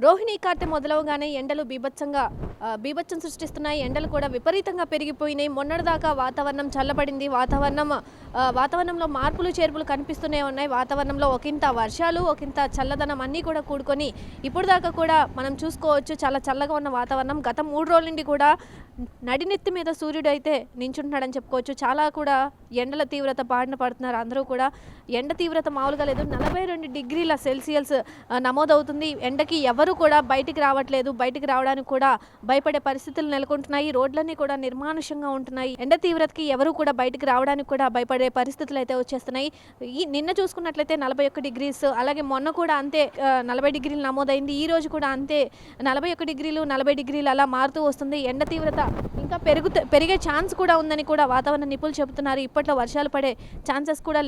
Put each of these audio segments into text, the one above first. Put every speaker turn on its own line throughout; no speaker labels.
రోహిణి కార్తె మొదలవగానే ఎండలు బీభత్సం సృష్టిస్తున్నాయి. ఎండలు కూడా విపరీతంగా పెరిగిపోయినాయి. మొన్నటిదాకా వాతావరణం చల్లబడింది. వాతావరణంలో మార్పులు చేర్పులు కనిపిస్తూనే ఉన్నాయి. వాతావరణంలో ఒకంత వర్షాలు, ఒకంత చల్లదనం అన్నీ కూడా కూడుకొని ఇప్పుడు దాకా కూడా మనం చూసుకోవచ్చు చాలా చల్లగా ఉన్న వాతావరణం. గత 3 రోజుల నుండి కూడా నడినెత్తి మీద సూర్యుడు అయితే నించుంటున్నాడని చెప్పుకోవచ్చు. చాలా కూడా ఎండల తీవ్రత బారిన పడుతున్నారు అందరూ కూడా. ఎండ తీవ్రత మామూలుగా లేదు. 42 డిగ్రీల సెల్సియస్ నమోదవుతుంది. ఎండకి ఎవరు కూడా బయటికి రావట్లేదు. బయటికి రావడానికి కూడా భయపడే పరిస్థితులు నెలకొంటున్నాయి. రోడ్లన్నీ కూడా నిర్మానుష్యంగా ఉంటున్నాయి. ఎండ తీవ్రతకి ఎవరు కూడా బయటికి రావడానికి కూడా భయపడే పరిస్థితులు అయితే వచ్చేస్తున్నాయి. నిన్న చూసుకున్నట్లయితే 41 డిగ్రీస్, అలాగే మొన్న కూడా అంతే 40 డిగ్రీలు నమోదైంది. ఈ రోజు కూడా అంతే 41 డిగ్రీలు 40 డిగ్రీలు అలా మారుతూ వస్తుంది. ఎండ తీవ్రత ఇంకా పెరిగే ఛాన్స్ కూడా ఉందని కూడా వాతావరణ నిపుణులు చెబుతున్నారు. ఇప్పట్లో వర్షాలు పడే ఛాన్సెస్ కూడా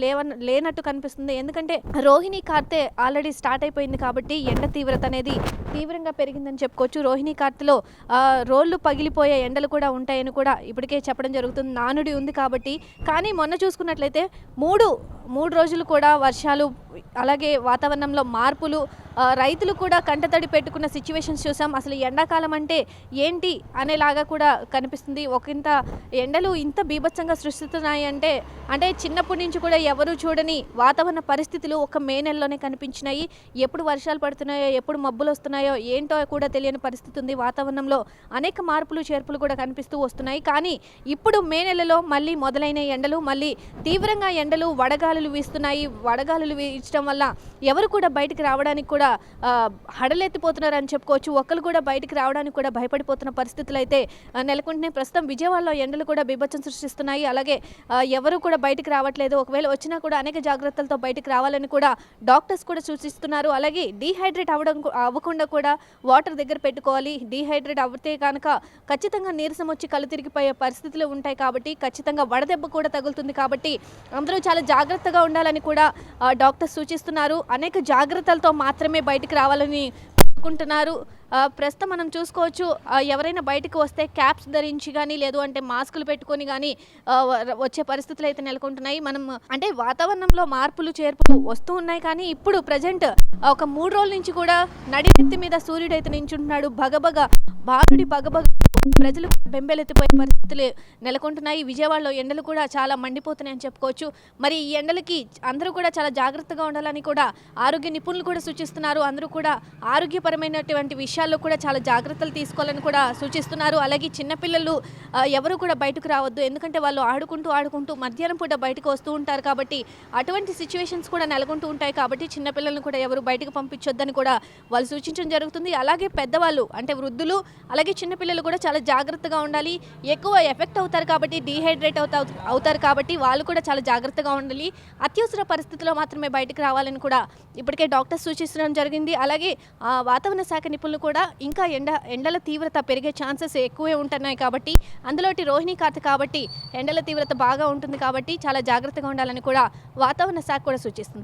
లేనట్టు కనిపిస్తుంది. ఎందుకంటే రోహిణి కార్తె ఆల్రెడీ స్టార్ట్ అయిపోయింది కాబట్టి ఎండ తీవ్రత అనేది తీవ్రంగా పెరిగిందని చెప్పుకోవచ్చు. రోహిణి కార్తెలో రోళ్లు పగిలిపోయే ఎండలు కూడా ఉంటాయని కూడా ఇప్పటికే చెప్పడం జరుగుతుంది. నానుడి ఉంది కాబట్టి. కానీ మొన్న చూసుకున్నట్లయితే మూడు రోజులు కూడా వర్షాలు, అలాగే వాతావరణంలో మార్పులు, రైతులు కూడా కంటతడి పెట్టుకున్న సిచ్యువేషన్స్ చూసాం. అసలు ఎండాకాలం అంటే ఏంటి అనేలాగా కూడా కనిపిస్తుంది. ఒకంత ఎండలు ఇంత బీభత్సంగా సృష్టిస్తున్నాయి అంటే చిన్నప్పటి నుంచి కూడా ఎవరు చూడని వాతావరణ పరిస్థితులు ఒక మే నెలలోనే కనిపించినాయి. ఎప్పుడు వర్షాలు పడుతున్నాయో, ఎప్పుడు మబ్బులు వస్తున్నాయో ఏంటో కూడా తెలియని పరిస్థితి ఉంది. వాతావరణంలో అనేక మార్పులు చేర్పులు కూడా కనిపిస్తూ వస్తున్నాయి. కానీ ఇప్పుడు మే నెలలో మళ్ళీ మొదలైన ఎండలు, మళ్ళీ తీవ్రంగా ఎండలు, వడగాలులు వీస్తున్నాయి. వడగాలులు వీచడం వల్ల ఎవరు కూడా బయటికి రావడానికి కూడా హడలెత్తిపోతున్నారు అని చెప్పుకోవచ్చు. ఒక్కరు కూడా బయటికి రావడానికి కూడా భయపడిపోతున్న పరిస్థితులు అయితే నెలకొంటున్నాయి. ప్రస్తుతం విజయవాడలో ఎండలు కూడా బీభత్సం సృష్టిస్తున్నాయి. అలాగే ఎవరు కూడా బయటికి రావట్లేదు. ఒకవేళ వచ్చినా కూడా అనేక జాగ్రత్తలతో బయటికి రావాలని కూడా డాక్టర్స్ కూడా సూచిస్తున్నారు. అలాగే డీహైడ్రేట్ అవ్వకుండా కూడా వాటర్ దగ్గర పెట్టుకోవాలి. డీహైడ్రేట్ అవ్వితే కనుక ఖచ్చితంగా నీరసం వచ్చి కళ్ళు తిరిగిపోయే పరిస్థితులు ఉంటాయి కాబట్టి ఖచ్చితంగా వడదెబ్బ కూడా తగులుతుంది. కాబట్టి అందరూ చాలా జాగ్రత్తగా ఉండాలని కూడా డాక్టర్స్ సూచిస్తున్నారు. అనేక జాగ్రత్తలతో మాత్రమే బయటికి రావాలని అనుకుంటున్నారు. ప్రస్తుతం మనం చూసుకోవచ్చు, ఎవరైనా బయటకు వస్తే క్యాప్స్ ధరించి కానీ, లేదు అంటే మాస్కులు పెట్టుకొని కానీ వచ్చే పరిస్థితులు అయితే నెలకొంటున్నాయి. మనం అంటే వాతావరణంలో మార్పులు చేర్పులు వస్తూ ఉన్నాయి. కానీ ఇప్పుడు ప్రజెంట్ ఒక 3 రోజుల నుంచి కూడా నడినెత్తి మీద సూర్యుడు అయితే నించుంటున్నాడు. భానుడి బగబగ ప్రజలు బెంబెలెత్తిపోయే పరిస్థితులు నెలకొంటున్నాయి. విజయవాడలో ఎండలు కూడా చాలా మండిపోతున్నాయని చెప్పుకోవచ్చు. మరి ఈ ఎండలకి అందరూ కూడా చాలా జాగ్రత్తగా ఉండాలని కూడా ఆరోగ్య నిపుణులు కూడా సూచిస్తున్నారు. అందరూ కూడా ఆరోగ్యపరమైనటువంటి విషయాల్లో కూడా చాలా జాగ్రత్తలు తీసుకోవాలని కూడా సూచిస్తున్నారు. అలాగే చిన్నపిల్లలు ఎవరు కూడా బయటకు రావద్దు. ఎందుకంటే వాళ్ళు ఆడుకుంటూ మధ్యాహ్నం పూట బయటకు వస్తూ ఉంటారు కాబట్టి అటువంటి సిచ్యువేషన్స్ కూడా నెలకొంటూ ఉంటాయి. కాబట్టి చిన్నపిల్లలను కూడా ఎవరు బయటకు పంపించొద్దని కూడా వాళ్ళు సూచించడం జరుగుతుంది. అలాగే పెద్దవాళ్ళు అంటే వృద్ధులు, అలాగే చిన్నపిల్లలు కూడా చాలా జాగ్రత్తగా ఉండాలి. ఎక్కువ ఎఫెక్ట్ అవుతారు కాబట్టి, డీహైడ్రేట్ అవుతారు కాబట్టి వాళ్ళు కూడా చాలా జాగ్రత్తగా ఉండాలి. అత్యవసర పరిస్థితుల్లో మాత్రమే బయటకు రావాలని కూడా ఇప్పటికే డాక్టర్స్ సూచించడం జరిగింది. అలాగే వాతావరణ శాఖ నిపుణులు కూడా ఇంకా ఎండల తీవ్రత పెరిగే ఛాన్సెస్ ఎక్కువే ఉంటున్నాయి కాబట్టి, అందులోటి రోహిణి కార్తె కాబట్టి ఎండల తీవ్రత బాగా ఉంటుంది కాబట్టి చాలా జాగ్రత్తగా ఉండాలని కూడా వాతావరణ శాఖ కూడా సూచిస్తుంది.